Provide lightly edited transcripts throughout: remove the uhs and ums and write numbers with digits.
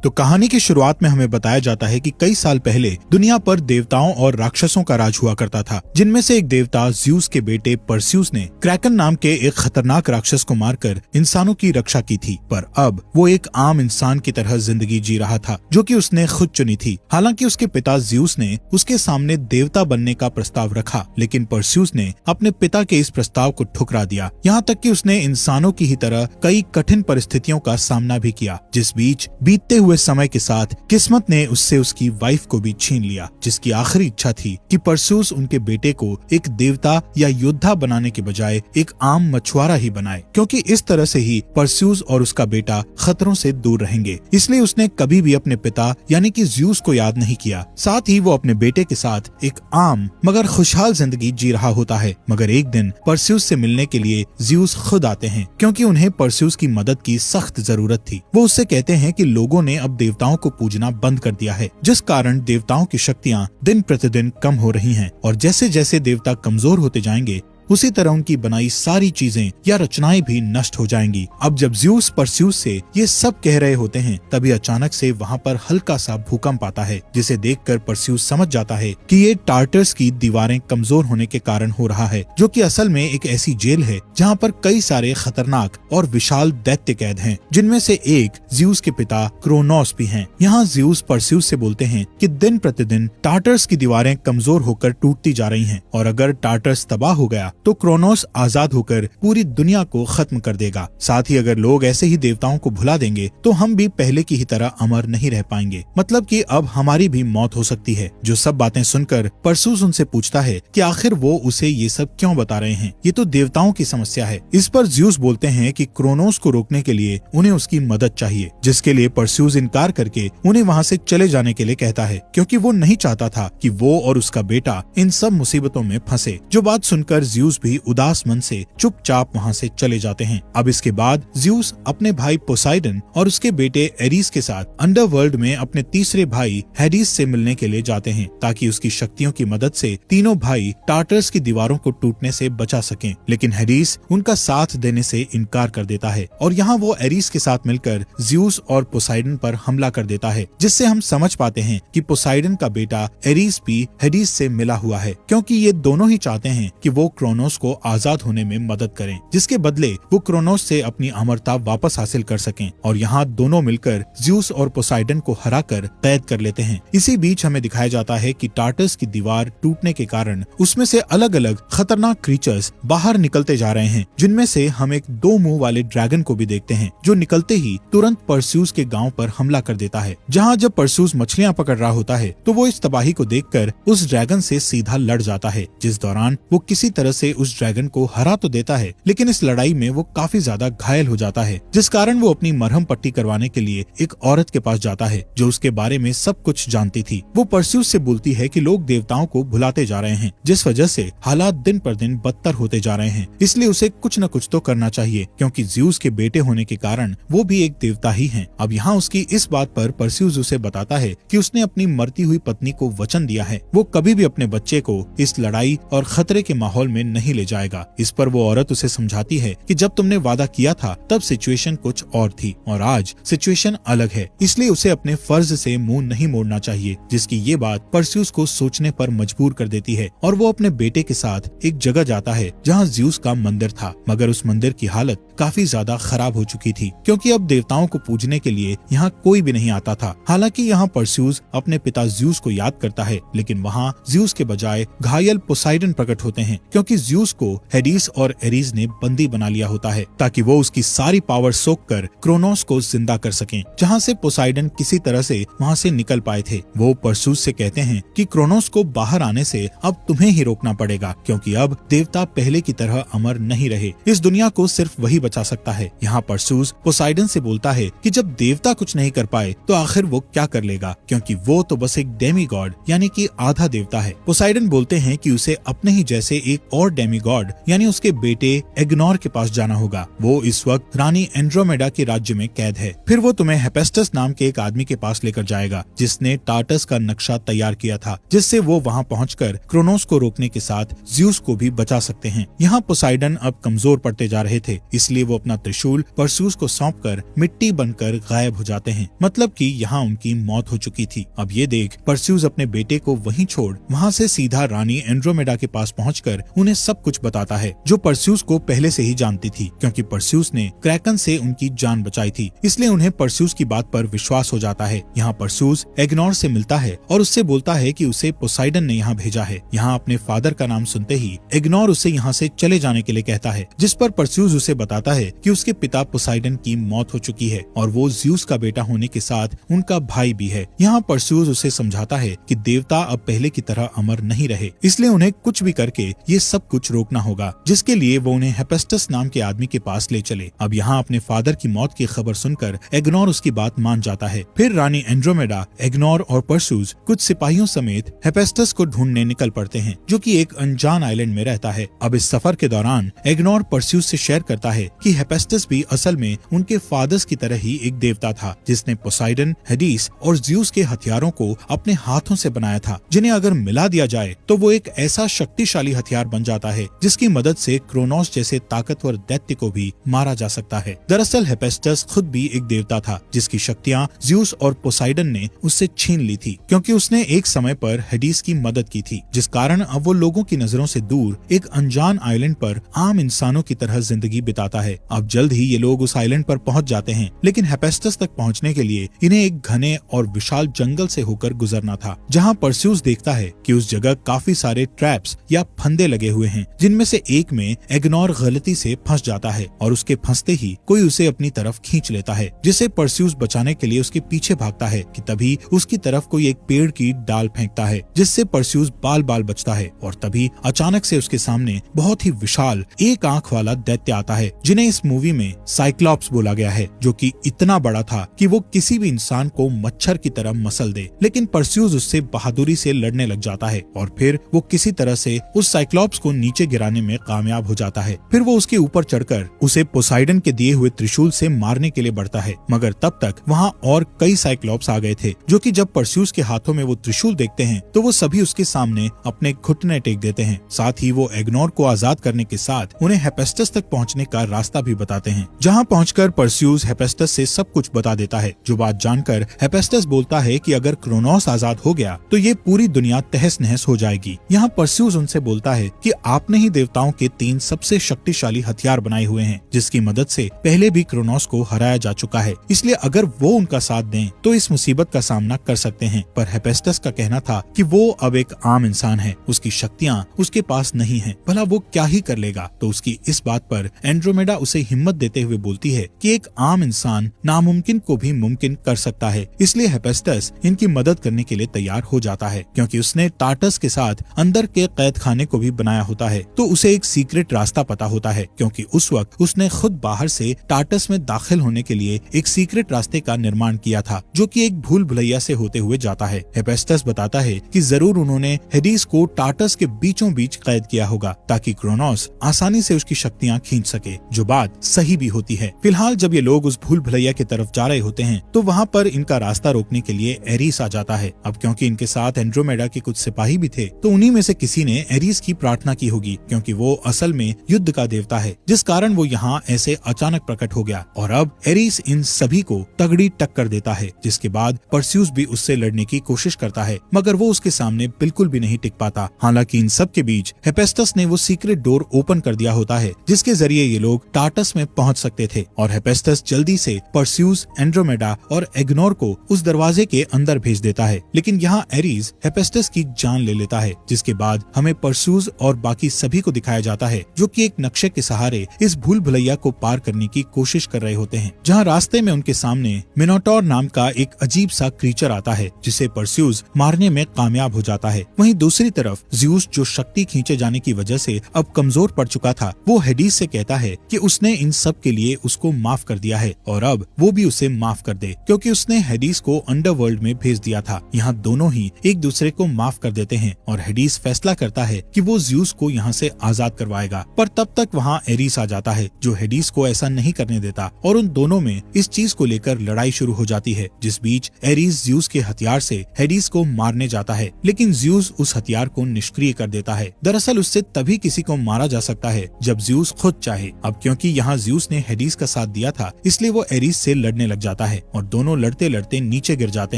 तो कहानी की शुरुआत में हमें बताया जाता है कि कई साल पहले दुनिया पर देवताओं और राक्षसों का राज हुआ करता था, जिनमें से एक देवता ज्यूस के बेटे परस्यूस ने क्रैकन नाम के एक खतरनाक राक्षस को मारकर इंसानों की रक्षा की थी। पर अब वो एक आम इंसान की तरह जिंदगी जी रहा था, जो कि उसने खुद चुनी थी। हालांकि उसके पिता ज्यूस ने उसके सामने देवता बनने का प्रस्ताव रखा, लेकिन परस्यूस ने अपने पिता के इस प्रस्ताव को ठुकरा दिया। यहाँ तक कि उसने इंसानों की ही तरह कई कठिन परिस्थितियों का सामना भी किया, जिस बीच बीतते हुए समय के साथ किस्मत ने उससे उसकी वाइफ को भी छीन लिया, जिसकी आखिरी इच्छा थी कि परस्यूस उनके बेटे को एक देवता या योद्धा बनाने के बजाय एक आम मछुआरा ही बनाए, क्योंकि इस तरह से ही परस्यूस और उसका बेटा खतरों से दूर रहेंगे। इसलिए उसने कभी भी अपने पिता यानी कि ज्यूस को याद नहीं किया। साथ ही वो अपने बेटे के साथ एक आम मगर खुशहाल जिंदगी जी रहा होता है। मगर एक दिन परस्यूस से मिलने के लिए ज्यूस खुद आते हैं, क्योंकि उन्हें परस्यूस की मदद की सख्त जरूरत थी। वो उससे कहते हैं कि लोगों ने अब देवताओं को पूजना बंद कर दिया है, जिस कारण देवताओं की शक्तियां दिन प्रतिदिन कम हो रही हैं, और जैसे जैसे देवता कमजोर होते जाएंगे उसी तरह उनकी बनाई सारी चीजें या रचनाएं भी नष्ट हो जाएंगी। अब जब ज्यूस परस्यूस से ये सब कह रहे होते हैं, तभी अचानक से वहाँ पर हल्का सा भूकंप आता है, जिसे देखकर परस्यूस समझ जाता है कि ये टार्टर्स की दीवारें कमजोर होने के कारण हो रहा है, जो कि असल में एक ऐसी जेल है जहाँ पर कई सारे खतरनाक और विशाल दैत्य कैद हैं, जिनमें से एक ज्यूस के पिता क्रोनोस भी हैं। यहाँ ज्यूस परस्यूस से बोलते हैं कि दिन प्रतिदिन टार्टर्स की दीवारें कमजोर होकर टूटती जा रही हैं, और अगर टार्टर्स तबाह हो गया तो क्रोनोस आजाद होकर पूरी दुनिया को खत्म कर देगा। साथ ही अगर लोग ऐसे ही देवताओं को भुला देंगे तो हम भी पहले की ही तरह अमर नहीं रह पाएंगे, मतलब कि अब हमारी भी मौत हो सकती है। जो सब बातें सुनकर परस्यूस उनसे पूछता है कि आखिर वो उसे ये सब क्यों बता रहे हैं, ये तो देवताओं की समस्या है। इस पर ज्यूस बोलते हैं कि क्रोनोस को रोकने के लिए उन्हें उसकी मदद चाहिए, जिसके लिए परस्यूस इनकार करके उन्हें वहाँ से चले जाने के लिए कहता है, क्योंकि वो नहीं चाहता था कि वो और उसका बेटा इन सब मुसीबतों में फंसे। जो बात सुनकर ज्यूस भी उदास मन से चुपचाप वहाँ से चले जाते हैं। अब इसके बाद ज्यूस अपने भाई पोसाइडन और उसके बेटे एरीस के साथ अंडरवर्ल्ड में अपने तीसरे भाई हेडिस से मिलने के लिए जाते हैं, ताकि उसकी शक्तियों की मदद से तीनों भाई टार्टर्स की दीवारों को टूटने से बचा सकें। लेकिन हेडिस उनका साथ देने से इनकार कर देता है, और यहाँ वो एरीस के साथ मिलकर ज्यूस और पोसाइडन पर हमला कर देता है, जिससे हम समझ पाते हैं कि पोसाइडन का बेटा एरीस भी हेडिस से मिला हुआ है, क्योंकि ये दोनों ही चाहते हैं कि वो क्रोनोस को आजाद होने में मदद करें, जिसके बदले वो क्रोनोस से अपनी अमरता वापस हासिल कर सकें। और यहाँ दोनों मिलकर ज्यूस और पोसाइडन को हराकर कैद कर लेते हैं। इसी बीच हमें दिखाया जाता है कि टार्टर्स की दीवार टूटने के कारण उसमें से अलग अलग खतरनाक क्रीचर्स बाहर निकलते जा रहे हैं, जिनमें से हम एक 2 मुंह वाले ड्रैगन को भी देखते हैं, जो निकलते ही तुरंत परस्यूस के गांव पर हमला कर देता है। जहाँ जब परस्यूस मछलियां पकड़ रहा होता है तो वो इस तबाही को देखकर उस ड्रैगन से सीधा लड़ जाता है, जिस दौरान वो किसी तरह से उस ड्रैगन को हरा तो देता है, लेकिन इस लड़ाई में वो काफी ज्यादा घायल हो जाता है, जिस कारण वो अपनी मरहम पट्टी करवाने के लिए एक औरत के पास जाता है, जो उसके बारे में सब कुछ जानती थी। वो परस्यूस से बोलती है कि लोग देवताओं को भुलाते जा रहे हैं, जिस वजह से हालात दिन पर दिन बदतर होते जा रहे हैं, इसलिए उसे कुछ न कुछ तो करना चाहिए, क्योंकि ज्यूस के बेटे होने के कारण वो भी एक देवता ही है। अब यहाँ उसकी इस बात पर परस्यूस उसे बताता है कि उसने अपनी मरती हुई पत्नी को वचन दिया है, वो कभी भी अपने बच्चे को इस लड़ाई और खतरे के माहौल में नहीं ले जाएगा। इस पर वो औरत उसे समझाती है कि जब तुमने वादा किया था तब सिचुएशन कुछ और थी, और आज सिचुएशन अलग है, इसलिए उसे अपने फर्ज से मुंह नहीं मोड़ना चाहिए। जिसकी ये बात परस्यूस को सोचने पर मजबूर कर देती है, और वो अपने बेटे के साथ एक जगह जाता है जहाँ ज्यूस का मंदिर था, मगर उस मंदिर की हालत काफी ज्यादा खराब हो चुकी थी, क्योंकि अब देवताओं को पूजने के लिए यहाँ कोई भी नहीं आता था। हालांकि यहाँ परस्यूस अपने पिता ज्यूस को याद करता है, लेकिन वहाँ ज्यूस के बजाय घायल पोसाइडन प्रकट होते हैं, क्योंकि ज्यूस को हेडिस और एरीज ने बंदी बना लिया होता है, ताकि वो उसकी सारी पावर सोख कर क्रोनोस को जिंदा कर सकें, जहाँ से पोसाइडन किसी तरह से वहाँ से निकल पाए थे। वो परस्यूस से कहते हैं कि क्रोनोस को बाहर आने से अब तुम्हें ही रोकना पड़ेगा, क्योंकि अब देवता पहले की तरह अमर नहीं रहे, इस दुनिया को सिर्फ वही बचा सकता है। यहाँ परस्यूस पोसाइडन से बोलता है कि जब देवता कुछ नहीं कर पाए तो आखिर वो क्या कर लेगा, क्योंकि वो तो बस एक डेमी गॉड यानी कि आधा देवता है। पोसाइडन बोलते हैं कि उसे अपने ही जैसे एक और डेमी गॉड यानी उसके बेटे एग्नोर के पास जाना होगा। वो इस वक्त रानी एंड्रोमेडा के राज्य में कैद है। फिर वो तुम्हें हेफेस्टस नाम के एक आदमी के पास लेकर जाएगा, जिसने टार्टस का नक्शा तैयार किया था, जिससे वो वहाँ पहुंचकर क्रोनोस को रोकने के साथ ज्यूस को भी बचा सकते हैं। यहाँ पोसाइडन अब कमजोर पड़ते जा रहे थे, इसलिए इसलिए वो अपना त्रिशूल परस्यूस को सौंपकर मिट्टी बनकर गायब हो जाते हैं। मतलब कि यहाँ उनकी मौत हो चुकी थी। अब ये देख परस्यूस अपने बेटे को वहीं छोड़ वहाँ से सीधा रानी एंड्रोमेडा के पास पहुंचकर उन्हें सब कुछ बताता है, जो परस्यूस को पहले से ही जानती थी, क्योंकि परस्यूस ने क्रैकन से उनकी जान बचाई थी। इसलिए उन्हें परस्यूस की बात पर विश्वास हो जाता है। यहाँ परस्यूस एग्नोर से मिलता है और उससे बोलता है कि उसे पोसाइडन ने यहाँ भेजा है। यहाँ अपने फादर का नाम सुनते ही एग्नोर उसे यहाँ से चले जाने के लिए कहता है, जिस पर परस्यूस उसे बताता है कि उसके पिता पोसाइडन की मौत हो चुकी है और वो ज़्यूस का बेटा होने के साथ उनका भाई भी है। यहाँ परस्यूस उसे समझाता है कि देवता अब पहले की तरह अमर नहीं रहे, इसलिए उन्हें कुछ भी करके ये सब कुछ रोकना होगा, जिसके लिए वो उन्हें हेफेस्टस नाम के आदमी के पास ले चले। अब यहाँ अपने फादर की मौत की खबर सुनकर एग्नोर उसकी बात मान जाता है। फिर रानी एंड्रोमेडा, एग्नोर और परस्यूस कुछ सिपाहियों समेत हेफेस्टस को ढूंढने निकल पड़ते हैं, जो कि एक अनजान आइलैंड में रहता है। अब इस सफर के दौरान एग्नोर परस्यूस से शेयर करता है कि हेफेस्टस भी असल में उनके फादर्स की तरह ही एक देवता था, जिसने पोसाइडन, हेडिस और ज़्यूस के हथियारों को अपने हाथों से बनाया था, जिन्हें अगर मिला दिया जाए तो वो एक ऐसा शक्तिशाली हथियार बन जाता है जिसकी मदद से क्रोनोस जैसे ताकतवर दैत्य को भी मारा जा सकता है। दरअसल हेफेस्टस खुद भी एक देवता था, जिसकी शक्तियाँ ज़्यूस और पोसाइडन ने उससे छीन ली थी, क्योंकि उसने एक समय पर हेडिस की मदद की थी, जिस कारण अब वो लोगों की नजरों से दूर एक अनजान आइलैंड पर आम इंसानों की तरह जिंदगी बिताता है। अब जल्द ही ये लोग उस आइलैंड पर पहुंच जाते हैं, लेकिन हेफेस्टस तक पहुंचने के लिए इन्हें एक घने और विशाल जंगल से होकर गुजरना था, जहां परस्यूस देखता है कि उस जगह काफी सारे ट्रैप्स या फंदे लगे हुए हैं, जिनमें से एक में एग्नोर गलती से फंस जाता है और उसके फंसते ही कोई उसे अपनी तरफ खींच लेता है, जिसे परस्यूस बचाने के लिए उसके पीछे भागता है कि तभी उसकी तरफ कोई एक पेड़ की डाल फेंकता है, जिससे परस्यूस बाल बाल बचता है। और तभी अचानक से उसके सामने बहुत ही विशाल एक आंख वाला दैत्य आता है, जिन्हें इस मूवी में साइक्लॉप्स बोला गया है, जो कि इतना बड़ा था कि वो किसी भी इंसान को मच्छर की तरह मसल दे। लेकिन परस्यूस उससे बहादुरी से लड़ने लग जाता है और फिर वो किसी तरह से उस साइक्लॉप्स को नीचे गिराने में कामयाब हो जाता है। फिर वो उसके ऊपर चढ़कर उसे पोसाइडन के दिए हुए त्रिशूल से मारने के लिए बढ़ता है, मगर तब तक वहाँ और कई साइक्लॉप्स आ गए थे, जो कि जब परस्यूस के हाथों में वो त्रिशूल देखते हैं तो वो सभी उसके सामने अपने घुटने टेक देते हैं। साथ ही वो एग्नोर को आजाद करने के साथ उन्हें हेफेस्टस तक पहुंचने का रास्ता भी बताते हैं, जहां पहुंचकर परस्यूस हेफेस्टस से सब कुछ बता देता है। जो बात जानकर हेफेस्टस बोलता है कि अगर क्रोनोस आजाद हो गया तो ये पूरी दुनिया तहस नहस हो जाएगी। यहाँ परस्यूस उनसे बोलता है कि आपने ही देवताओं के 3 सबसे शक्तिशाली हथियार बनाए हुए हैं, जिसकी मदद से पहले भी क्रोनोस को हराया जा चुका है, इसलिए अगर वो उनका साथ दें तो इस मुसीबत का सामना कर सकते हैं। पर हेफेस्टस का कहना था कि वो अब एक आम इंसान है, उसकी शक्तियाँ उसके पास नहीं है, भला वो क्या ही कर लेगा। तो उसकी इस बात पर एंड्रोमेडा उसे हिम्मत देते हुए बोलती है कि एक आम इंसान नामुमकिन को भी मुमकिन कर सकता है। इसलिए हेफेस्टस इनकी मदद करने के लिए तैयार हो जाता है, क्योंकि उसने टार्टस के साथ अंदर के कैद खाने को भी बनाया होता है, तो उसे एक सीक्रेट रास्ता पता होता है, क्योंकि उस वक्त उसने खुद बाहर से टार्टस में दाखिल होने के लिए एक सीक्रेट रास्ते का निर्माण किया था, जो कि एक भूल भुलैया से होते हुए जाता है। हेफेस्टस बताता है कि जरूर उन्होंने हेडिस को टार्टस के बीचों बीच कैद किया होगा, ताकि क्रोनोस आसानी से उसकी शक्तियाँ खींच सके, जो बात सही भी होती है। फिलहाल जब ये लोग उस भूल भुलैया की तरफ जा रहे होते हैं तो वहाँ पर इनका रास्ता रोकने के लिए एरिस आ जाता है। अब क्योंकि इनके साथ एंड्रोमेडा के कुछ सिपाही भी थे, तो उन्हीं में से किसी ने एरिस की प्रार्थना की होगी, क्योंकि वो असल में युद्ध का देवता है, जिस कारण वो यहाँ ऐसे अचानक प्रकट हो गया। और अब एरिस इन सभी को तगड़ी टक्कर देता है, जिसके बाद परस्यूस भी उससे लड़ने की कोशिश करता है, मगर वो उसके सामने बिल्कुल भी नहीं टिक पाता। हालांकि इन सब के बीच हेफेस्टस ने वो सीक्रेट डोर ओपन कर दिया होता है, जिसके जरिए ये लोग टार्टस में पहुंच सकते थे, और हेफेस्टस जल्दी से परस्यूस, एंड्रोमेडा और एग्नोर को उस दरवाजे के अंदर भेज देता है। लेकिन यहाँ एरिस हेफेस्टस की जान ले लेता है, जिसके बाद हमें परस्यूस और बाकी सभी को दिखाया जाता है, जो कि एक नक्शे के सहारे इस भूल भुलैया को पार करने की कोशिश कर रहे होते हैं, जहाँ रास्ते में उनके सामने मिनोटोर नाम का एक अजीब सा क्रीचर आता है, जिसे परस्यूस मारने में कामयाब हो जाता है। वहीं दूसरी तरफ ज़्यूस, जो शक्ति खींचे जाने की वजह से अब कमजोर पड़ चुका था, वो हेडिस से कहता है कि उसने इन सब के लिए उसको माफ कर दिया है और अब वो भी उसे माफ कर दे, क्योंकि उसने हेडिस को अंडरवर्ल्ड में भेज दिया था। यहाँ दोनों ही एक दूसरे को माफ कर देते हैं और हेडिस फैसला करता है कि वो ज़्यूस को यहाँ से आजाद करवाएगा। पर तब तक वहाँ एरिस आ जाता है, जो हेडिस को ऐसा नहीं करने देता, और उन दोनों में इस चीज को लेकर लड़ाई शुरू हो जाती है, जिस बीच एरिस ज़्यूस के हथियार से हेडिस को मारने जाता है, लेकिन ज़्यूस उस हथियार को निष्क्रिय कर देता है। दरअसल उससे तभी किसी को मारा जा सकता है जब ज़्यूस खुद चाहे। अब क्योंकि यहाँ ज्यूस ने हेडीस का साथ दिया था, इसलिए वो एरीज से लड़ने लग जाता है और दोनों लड़ते लड़ते नीचे गिर जाते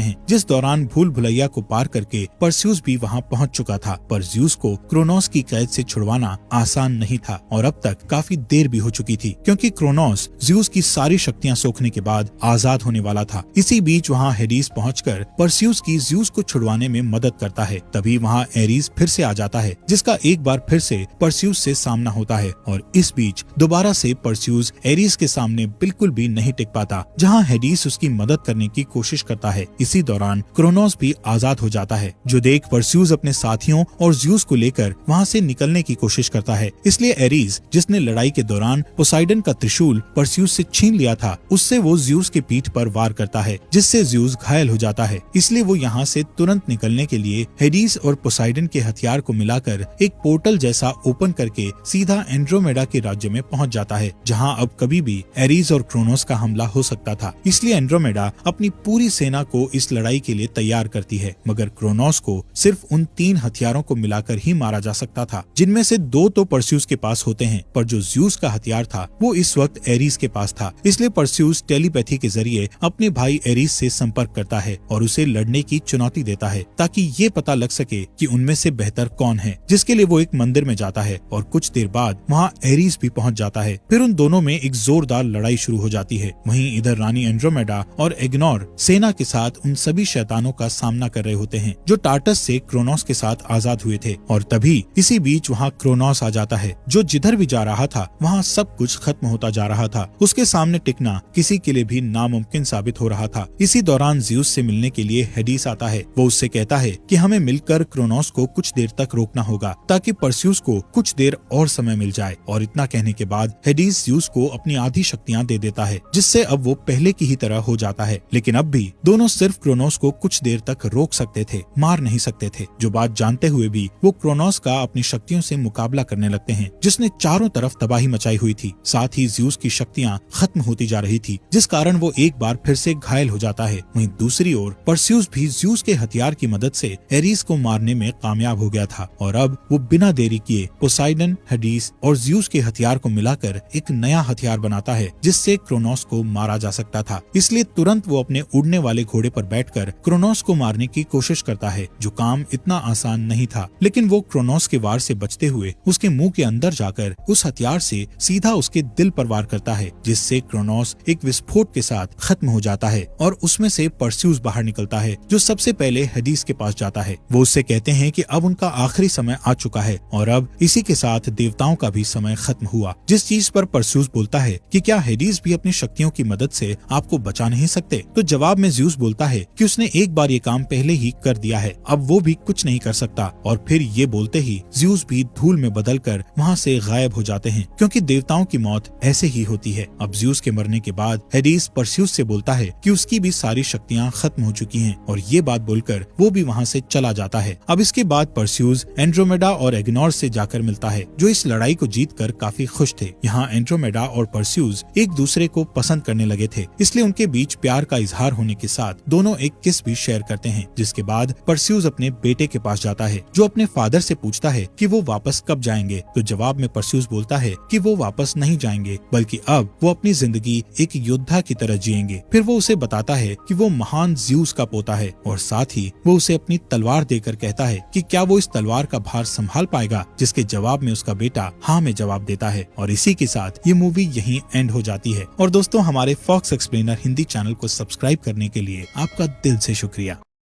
हैं, जिस दौरान भूल भुलैया को पार करके परस्यूस भी वहाँ पहुँच चुका था। पर ज्यूस को क्रोनोस की कैद से छुड़वाना आसान नहीं था और अब तक काफी देर भी हो चुकी थी, क्योंकि क्रोनोस ज्यूस की सारी शक्तियाँ सोखने के बाद आजाद होने वाला था। इसी बीच वहाँ हेडीस पहुंचकर परस्यूस की ज्यूस को छुड़वाने में मदद करता है। तभी वहाँ एरीज फिर से आ जाता है, जिसका एक बार फिर से परस्यूस से सामना होता है और इस बीच दोबारा से परस्यूस एरीज के सामने बिल्कुल भी नहीं टिक पाता, जहाँ हेडीस उसकी मदद करने की कोशिश करता है। इसी दौरान क्रोनोस भी आजाद हो जाता है, जो देख परस्यूस अपने साथियों और ज्यूस को लेकर वहाँ से निकलने की कोशिश करता है। इसलिए एरीज, जिसने लड़ाई के दौरान पोसाइडन का त्रिशूल परस्यूस से छीन लिया था, उससे वो ज्यूस के पीठ पर वार करता है, जिससे ज्यूस घायल हो जाता है। इसलिए वो यहाँ से तुरंत निकलने के लिए हेडीस और पोसाइडन के हथियार को मिलाकर एक पोर्टल जैसा ओपन करके सीधा एंड्रोमेडा के राज्य में पहुँच जाता है, जहाँ अब कभी भी एरीज और क्रोनोस का हमला हो सकता था। इसलिए एंड्रोमेडा अपनी पूरी सेना को इस लड़ाई के लिए तैयार करती है, मगर क्रोनोस को सिर्फ उन 3 हथियारों को मिलाकर ही मारा जा सकता था, जिनमें से 2 तो परस्यूस के पास होते हैं, पर जो ज्यूस का हथियार था वो इस वक्त एरीज के पास था। इसलिए परस्यूस टेलीपैथी के जरिए अपने भाई एरीज से संपर्क करता है और उसे लड़ने की चुनौती देता है, ताकि ये पता लग सके कि उनमें से बेहतर कौन है, जिसके लिए वो एक मंदिर में जाता है और कुछ देर बाद वहाँ एरीज भी पहुँच जाता है। फिर उन दोनों में एक जोरदार लड़ाई शुरू हो जाती है। वहीं इधर रानी एंड्रोमेडा और एग्नोर सेना के साथ उन सभी शैतानों का सामना कर रहे होते हैं जो टार्टस से क्रोनोस के साथ आजाद हुए थे। और तभी इसी बीच वहाँ क्रोनोस आ जाता है, जो जिधर भी जा रहा था वहाँ सब कुछ खत्म होता जा रहा था। उसके सामने टिकना किसी के लिए भी नामुमकिन साबित हो रहा था। इसी दौरान ज्यूस से मिलने के लिए हेडीस आता है। वो उससे कहता है कि हमें मिलकर क्रोनोस को कुछ देर तक रोकना होगा, ताकि परस्यूस को कुछ देर और समय मिल जाए। और इतना कहने के बाद हेडीस ज्यूस को अपनी आधी शक्तियाँ दे देता है, जिससे अब वो पहले की ही तरह हो जाता है। लेकिन अब भी दोनों सिर्फ क्रोनोस को कुछ देर तक रोक सकते थे, मार नहीं सकते थे। जो बात जानते हुए भी वो क्रोनोस का अपनी शक्तियों से मुकाबला करने लगते हैं, जिसने चारों तरफ तबाही मचाई हुई थी। साथ ही ज्यूस की शक्तियाँ खत्म होती जा रही थी, जिस कारण वो एक बार फिर से घायल हो जाता है। वहीं दूसरी ओर परस्यूस भी ज्यूस के हथियार की मदद से एरीज को मारने में कामयाब हो गया था और अब वो बिना देरी किए पोसाइडन, हेडीस और ज्यूस के हथियार को मिलाकर एक नया हथियार बनाता है, जिससे क्रोनोस को मारा जा सकता था। इसलिए तुरंत वो अपने उड़ने वाले घोड़े पर बैठकर क्रोनोस को मारने की कोशिश करता है, जो काम इतना आसान नहीं था। लेकिन वो क्रोनोस के वार से बचते हुए उसके मुंह के अंदर जाकर उस हथियार से सीधा उसके दिल पर वार करता है, जिससे क्रोनोस एक विस्फोट के साथ खत्म हो जाता है और उसमें से परस्यूस बाहर निकलता है, जो सबसे पहले हेडीस के पास जाता है। वो उससे कहते हैं कि अब उनका आखिरी समय आ चुका है और अब इसी के साथ देवताओं का भी समय खत्म हुआ। जिस चीज पर परस्यूस बोलता है कि क्या हेडीस भी अपनी शक्तियों की मदद से आपको बचा नहीं सकते, तो जवाब में ज्यूस बोलता है कि उसने एक बार ये काम पहले ही कर दिया है, अब वो भी कुछ नहीं कर सकता। और फिर ये बोलते ही ज्यूस भी धूल में बदलकर वहाँ से गायब हो जाते हैं, क्योंकि देवताओं की मौत ऐसे ही होती है। अब ज्यूस के मरने के बाद हेडीस परस्यूस से बोलता है कि उसकी भी सारी शक्तियाँ खत्म हो चुकी हैं और ये बात बोलकर वो भी वहाँ से चला जाता है। अब इसके बाद परस्यूस एंड्रोमेडा और एग्नोर से जाकर मिलता है, जो इस लड़ाई को जीतकर काफी खुश थे। यहाँ एंड्रोमेडा और परस्यूस एक दूसरे को पसंद करने लगे थे, इसलिए उनके बीच प्यार का इजहार होने के साथ दोनों एक किस भी शेयर करते हैं। जिसके बाद परस्यूस अपने बेटे के पास जाता है, जो अपने फादर से पूछता है कि वो वापस कब जाएंगे। तो जवाब में परस्यूस बोलता है कि वो वापस नहीं जाएंगे, बल्कि अब वो अपनी जिंदगी एक योद्धा की तरह जिएंगे। फिर वो उसे बताता है कि वो महान ज्यूस का पोता है और साथ ही वो उसे अपनी तलवार देकर कहता है कि क्या वो इस तलवार का भार संभाल पाएगा, जिसके जवाब में उसका बेटा हाँ में जवाब देता है। और इसी के साथ ये मूवी यहीं एंड हो जाती है। और दोस्तों, हमारे फॉक्स एक्सप्लेनर हिंदी चैनल को सब्सक्राइब करने के लिए आपका दिल से शुक्रिया।